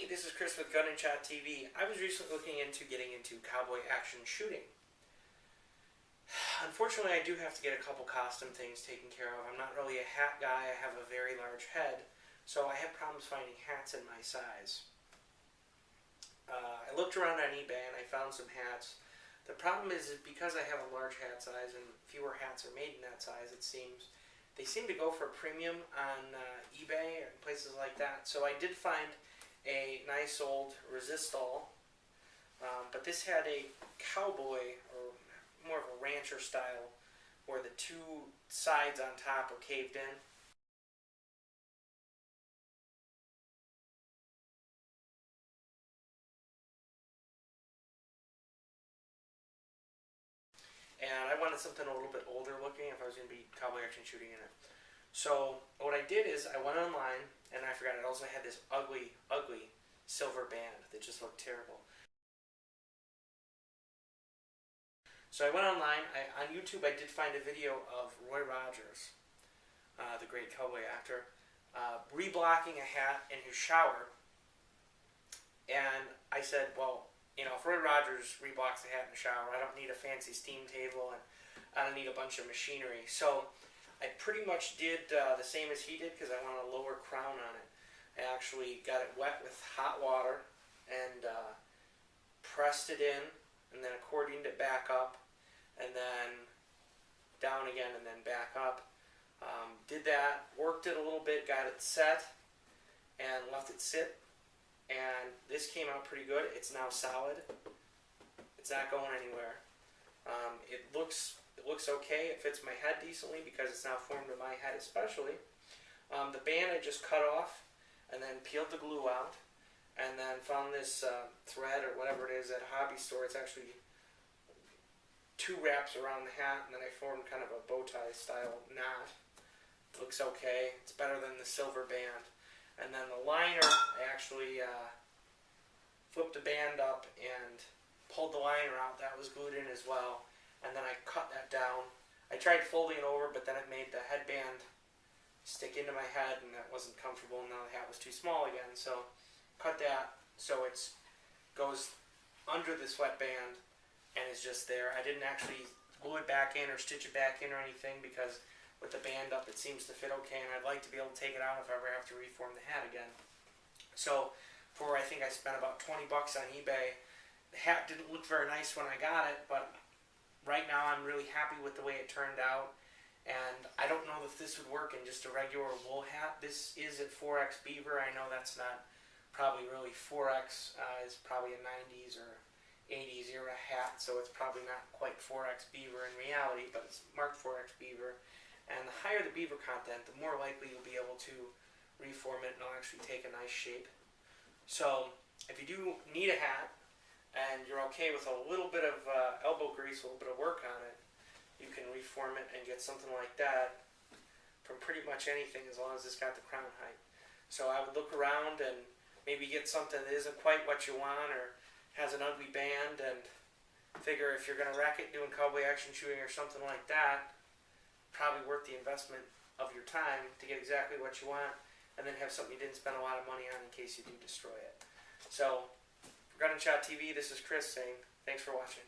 Hey, this is Chris with Gun&ShotTV. I was recently looking into getting into cowboy action shooting. Unfortunately, I do have to get a couple costume things taken care of. I'm not really a hat guy. I have a very large head, so I have problems finding hats in my size. I looked around on eBay and I found some hats. The problem is because I have a large hat size and fewer hats are made in that size, it seems. They seem to go for a premium on eBay and places like that. So I did find a nice old resistol, but this had a cowboy, or more of a rancher style, where the two sides on top are caved in. And I wanted something a little bit older looking if I was going to be cowboy action shooting in it. So what I did is I went online, and I forgot it also had this ugly, ugly silver band that just looked terrible. So I went online. On YouTube I did find a video of Roy Rogers, the great cowboy actor, reblocking a hat in his shower. And I said, well, you know, if Roy Rogers reblocks a hat in the shower, I don't need a fancy steam table and I don't need a bunch of machinery. So I pretty much did the same as he did because I wanted a lower crown on it. I actually got it wet with hot water and pressed it in and then accordioned it back up and then down again and then back up. Did that, worked it a little bit, got it set and left it sit, and this came out pretty good. It's now solid. It's not going anywhere. It looks okay. It fits my head decently because it's now formed to my head especially. The band I just cut off and then peeled the glue out and then found this thread or whatever it is at a hobby store. It's actually 2 wraps around the hat, and then I formed kind of a bow tie style knot. It looks okay. It's better than the silver band. And then the liner, I actually flipped the band up and pulled the liner out. That was glued in as well. And then I cut that down. I tried folding it over, but then it made the headband stick into my head, and that wasn't comfortable. Now the hat was too small again, so cut that so it goes under the sweatband and is just there. I didn't actually glue it back in or stitch it back in or anything because with the band up it seems to fit okay, and I'd like to be able to take it out if I ever have to reform the hat again. So I think I spent about 20 bucks on eBay. The hat didn't look very nice when I got it, but right now I'm really happy with the way it turned out. And I don't know if this would work in just a regular wool hat. This is at 4X Beaver. I know that's not probably really 4X. It's probably a 90s or 80s era hat, so it's probably not quite 4X Beaver in reality, but it's marked 4X Beaver. And the higher the beaver content, the more likely you'll be able to reform it and it'll actually take a nice shape. So if you do need a hat and you're okay with a little bit of elbow grease, a little bit of work on it, you can reform it and get something like that from pretty much anything as long as it's got the crown height. So I would look around and maybe get something that isn't quite what you want or has an ugly band, and figure if you're going to wreck it doing cowboy action shooting or something like that, probably worth the investment of your time to get exactly what you want and then have something you didn't spend a lot of money on in case you do destroy it. So for Gun&ShotTV, this is Chris saying thanks for watching.